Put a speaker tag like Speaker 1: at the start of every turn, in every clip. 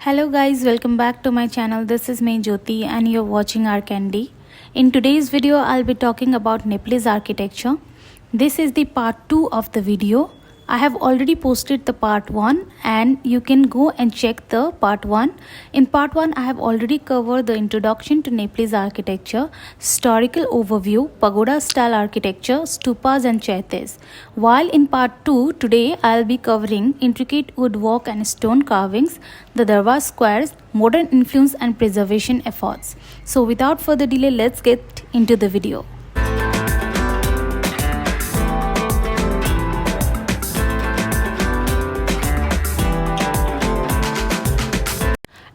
Speaker 1: Hello guys, welcome back to my channel. This is me Jyoti and you're watching our Candy. In today's video, I'll be talking about Nepalese architecture. This is the part 2 of the video. I have already posted the part 1 and you can go and check the part 1. In part 1, I have already covered the introduction to Nepalese architecture, historical overview, pagoda style architecture, stupas and chaites. While in part 2, today I'll be covering intricate woodwork and stone carvings, the Durbar Squares, modern influence and preservation efforts. So without further delay, let's get into the video.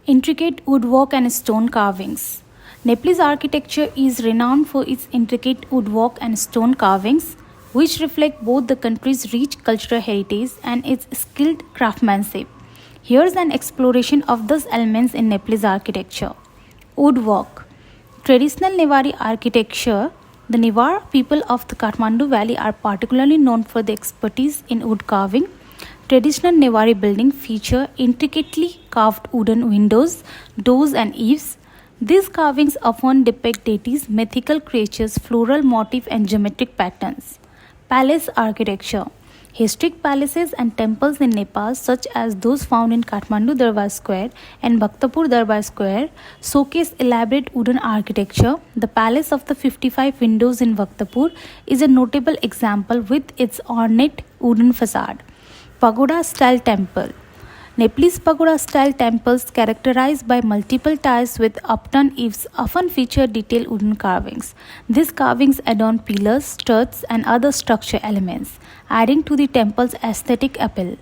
Speaker 1: Intricate woodwork and stone carvings. Nepalese architecture is renowned for its intricate woodwork and stone carvings, which reflect both the country's rich cultural heritage and its skilled craftsmanship. Here's an exploration of those elements in Nepalese architecture. Woodwork. Traditional Newari architecture. The Newar people of the Kathmandu Valley are particularly known for their expertise in wood carving. Traditional Newari buildings feature intricately carved wooden windows, doors and eaves. These carvings often depict deities, mythical creatures, floral motifs and geometric patterns. Palace architecture. Historic palaces and temples in Nepal, such as those found in Kathmandu Durbar Square and Bhaktapur Durbar Square, showcase elaborate wooden architecture. The Palace of the 55 Windows in Bhaktapur is a notable example with its ornate wooden facade. Pagoda style temple. Nepalese pagoda style temples, characterized by multiple tiers with upturned eaves, often feature detailed wooden carvings. These carvings adorn pillars, struts, and other structure elements, adding to the temple's aesthetic appeal.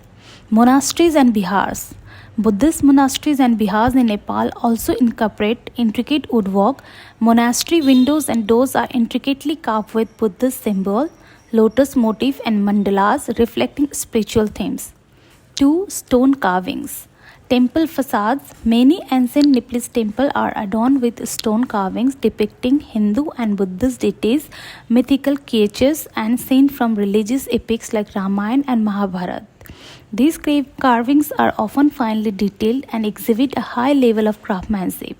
Speaker 1: Monasteries and bihars. Buddhist monasteries and bihars in Nepal also incorporate intricate woodwork. Monastery windows and doors are intricately carved with Buddhist symbols, lotus motif and mandalas reflecting spiritual themes. 2. Stone carvings. Temple facades. Many ancient Nepalese temples are adorned with stone carvings depicting Hindu and Buddhist deities, mythical creatures and scenes from religious epics like Ramayana and Mahabharata. These carvings are often finely detailed and exhibit a high level of craftsmanship.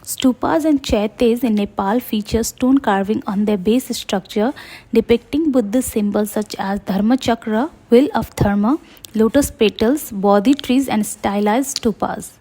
Speaker 1: Stupas and chaites in Nepal feature stone carving on their base structure depicting Buddhist symbols such as Dharma Chakra, wheel of Dharma, lotus petals, bodhi trees and stylized stupas.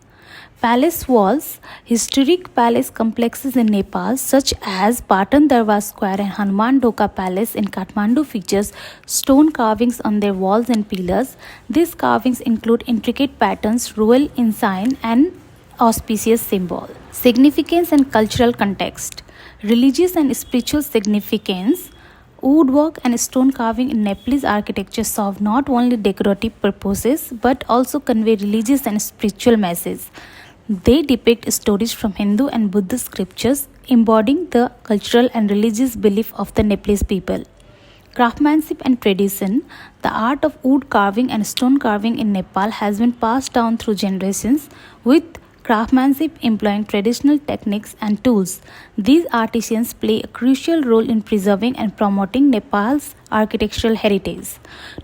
Speaker 1: Palace walls. Historic palace complexes in Nepal such as Patan Durbar Square and Hanuman Dhoka Palace in Kathmandu features stone carvings on their walls and pillars. These carvings include intricate patterns, royal ensign and auspicious symbol. Significance and cultural context. Religious and spiritual significance. Woodwork and stone carving in Nepalese architecture serve not only decorative purposes but also convey religious and spiritual messages. They depict stories from Hindu and Buddhist scriptures, embodying the cultural and religious belief of the Nepalese people. Craftsmanship and tradition. The art of wood carving and stone carving in Nepal has been passed down through generations, with craftsmanship employing traditional techniques and tools. These artisans play a crucial role in preserving and promoting Nepal's architectural heritage.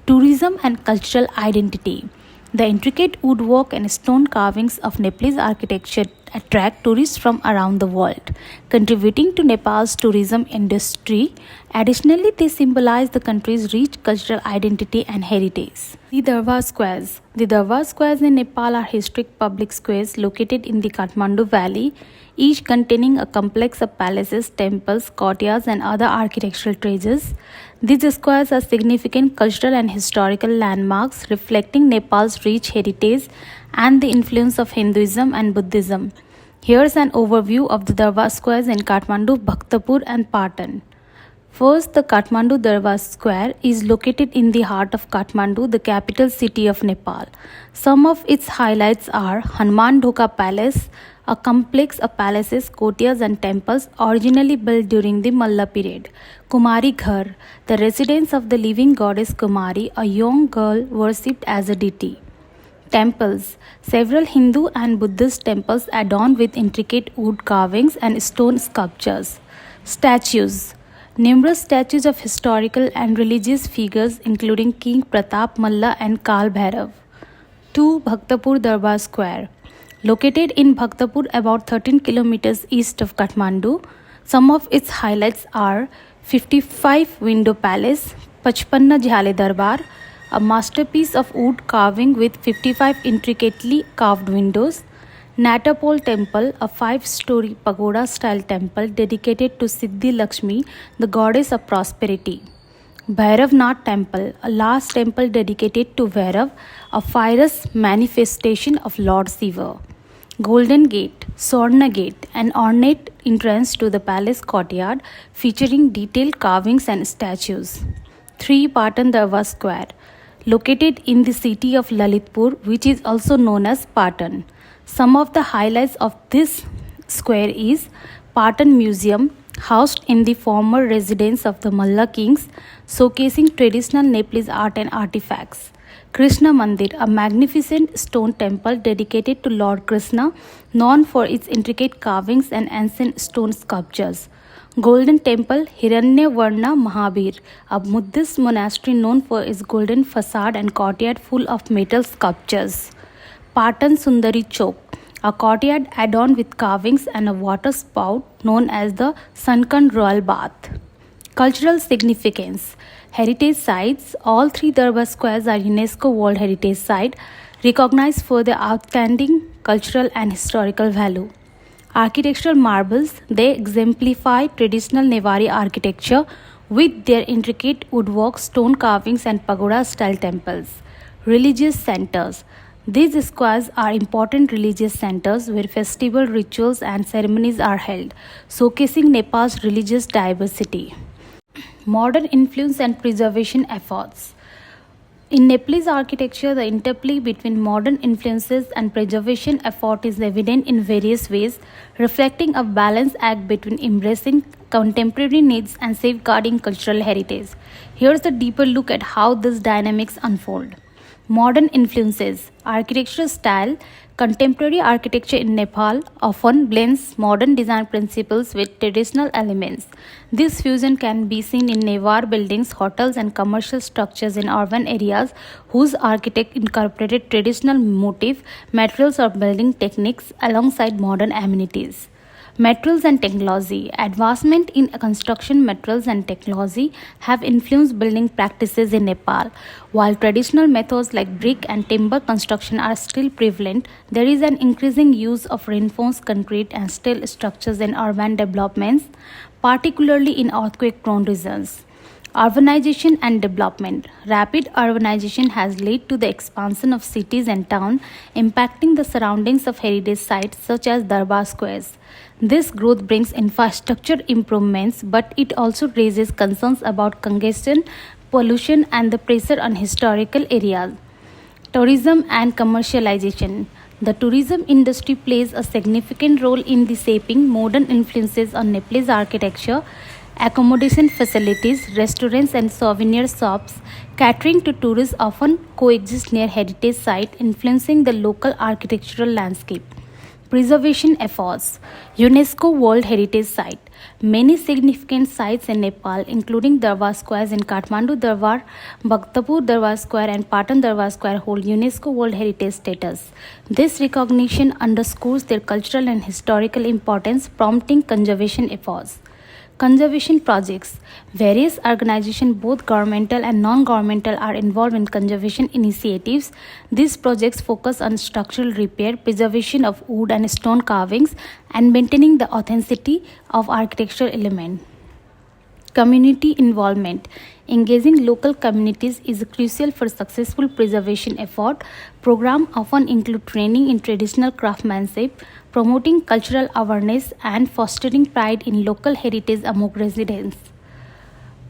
Speaker 1: Tourism and cultural identity. The intricate woodwork and stone carvings of Nepalese architecture attract tourists from around the world, contributing to Nepal's tourism industry. Additionally, they symbolize the country's rich cultural identity and heritage. The Durbar Squares. The Durbar Squares in Nepal are historic public squares located in the Kathmandu Valley, each containing a complex of palaces, temples, courtyards, and other architectural treasures. These squares are significant cultural and historical landmarks reflecting Nepal's rich heritage and the influence of Hinduism and Buddhism. Here's an overview of the Durbar Squares in Kathmandu, Bhaktapur, and Patan. First, the Kathmandu Durbar Square is located in the heart of Kathmandu, the capital city of Nepal. Some of its highlights are Hanuman Dhoka Palace, a complex of palaces, courtyards and temples originally built during the Malla period. Kumari Ghar, the residence of the living goddess Kumari, a young girl worshipped as a deity. Temples. Several Hindu and Buddhist temples adorned with intricate wood carvings and stone sculptures. Statues. Numerous statues of historical and religious figures including King Pratap Malla and Kal Bhairav. 2. Bhaktapur Durbar Square. Located in Bhaktapur, about 13 kilometers east of Kathmandu, some of its highlights are 55 Window Palace, Pachpanna Jhale Darbar, a masterpiece of wood carving with 55 intricately carved windows, Natapol Temple, a 5-story pagoda-style temple dedicated to Siddhi Lakshmi, the goddess of prosperity. Bhairavnath Temple, a last temple dedicated to Bhairav, a fierce manifestation of Lord Shiva. Golden Gate, Swarna Gate, an ornate entrance to the palace courtyard featuring detailed carvings and statues. 3 Patan Durbar Square, located in the city of Lalitpur, which is also known as Patan. Some of the highlights of this square is Patan Museum, housed in the former residence of the Malla kings, showcasing traditional Nepalese art and artifacts. Krishna Mandir, a magnificent stone temple dedicated to Lord Krishna, known for its intricate carvings and ancient stone sculptures. Golden Temple, Hiranyavarna Mahabir, a Buddhist monastery known for its golden facade and courtyard full of metal sculptures. Patan Sundari Chowk, a courtyard adorned with carvings and a water spout known as the Sunken Royal Bath. Cultural significance. Heritage sites. All 3 Durbar Squares are UNESCO World Heritage Site, recognized for their outstanding cultural and historical value. Architectural marvels. They exemplify traditional Newari architecture with their intricate woodwork, stone carvings and pagoda-style temples. Religious centers. These squares are important religious centers where festival rituals and ceremonies are held, showcasing Nepal's religious diversity. Modern influence and preservation efforts. In Nepalese architecture, the interplay between modern influences and preservation effort is evident in various ways, reflecting a balanced act between embracing contemporary needs and safeguarding cultural heritage. Here's a deeper look at how these dynamics unfold. Modern influences. Architectural style. Contemporary architecture in Nepal often blends modern design principles with traditional elements. This fusion can be seen in Newar buildings, hotels, and commercial structures in urban areas whose architect incorporated traditional motif, materials, or building techniques alongside modern amenities. Materials and technology. Advancement in construction materials and technology have influenced building practices in Nepal. While traditional methods like brick and timber construction are still prevalent, there is an increasing use of reinforced concrete and steel structures in urban developments, particularly in earthquake-prone regions. Urbanization and development. Rapid urbanization has led to the expansion of cities and towns, impacting the surroundings of heritage sites such as Durbar Squares. This growth brings infrastructure improvements, but it also raises concerns about congestion, pollution, and the pressure on historical areas. Tourism and commercialization. The tourism industry plays a significant role in the shaping modern influences on Nepalese architecture. Accommodation facilities, restaurants, and souvenir shops catering to tourists often coexist near heritage sites, influencing the local architectural landscape. Preservation efforts. UNESCO World Heritage Site. Many significant sites in Nepal, including Durbar Squares in Kathmandu Durbar, Bhaktapur Durbar Square, and Patan Durbar Square, hold UNESCO World Heritage status. This recognition underscores their cultural and historical importance, prompting conservation efforts. Conservation projects. Various organizations, both governmental and non-governmental, are involved in conservation initiatives. These projects focus on structural repair, preservation of wood and stone carvings, and maintaining the authenticity of architectural elements. Community involvement. Engaging local communities is crucial for successful preservation effort. Programs often include training in traditional craftsmanship, promoting cultural awareness, and fostering pride in local heritage among residents.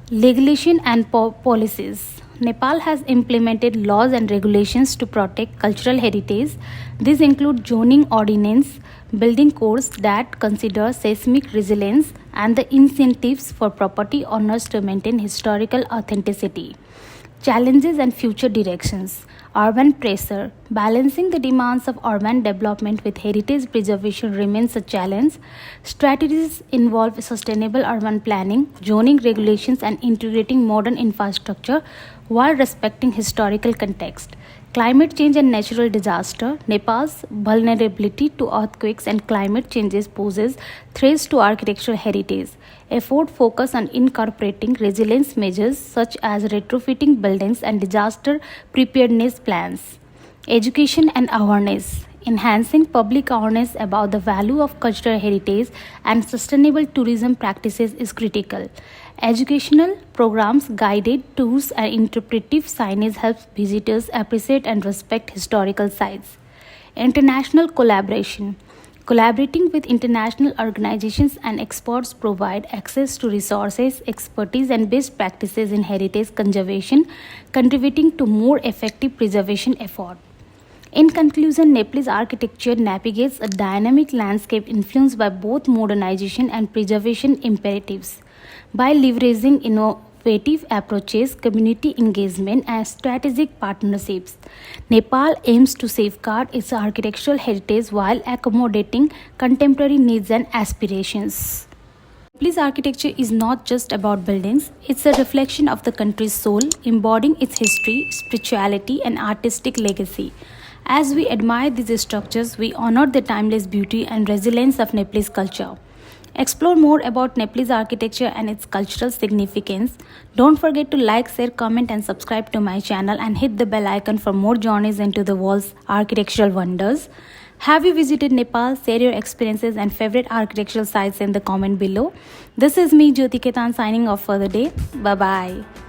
Speaker 1: Legislation and policies. Nepal has implemented laws and regulations to protect cultural heritage. These include zoning ordinance, building codes that consider seismic resilience, and the incentives for property owners to maintain historical authenticity. Challenges and future directions. Urban pressure. Balancing the demands of urban development with heritage preservation remains a challenge. Strategies involve sustainable urban planning, zoning regulations, and integrating modern infrastructure while respecting historical context. Climate change and natural disaster. Nepal's vulnerability to earthquakes and climate changes poses threats to architectural heritage. Effort focus on incorporating resilience measures such as retrofitting buildings and disaster preparedness plans. Education and awareness. Enhancing public awareness about the value of cultural heritage and sustainable tourism practices is critical. Educational programs, guided tours, and interpretive signage help visitors appreciate and respect historical sites. International collaboration. Collaborating with international organizations and experts provide access to resources, expertise, and best practices in heritage conservation, contributing to more effective preservation efforts. In conclusion, Nepalese architecture navigates a dynamic landscape influenced by both modernization and preservation imperatives. By leveraging innovative approaches, community engagement, and strategic partnerships, Nepal aims to safeguard its architectural heritage while accommodating contemporary needs and aspirations. Nepalese architecture is not just about buildings, it's a reflection of the country's soul, embodying its history, spirituality, and artistic legacy. As we admire these structures, we honor the timeless beauty and resilience of Nepalese culture. Explore more about Nepalese architecture and its cultural significance. Don't forget to like, share, comment, and subscribe to my channel and hit the bell icon for more journeys into the world's architectural wonders. Have you visited Nepal? Share your experiences and favorite architectural sites in the comment below. This is me, Jyoti Ketan, signing off for the day. Bye bye.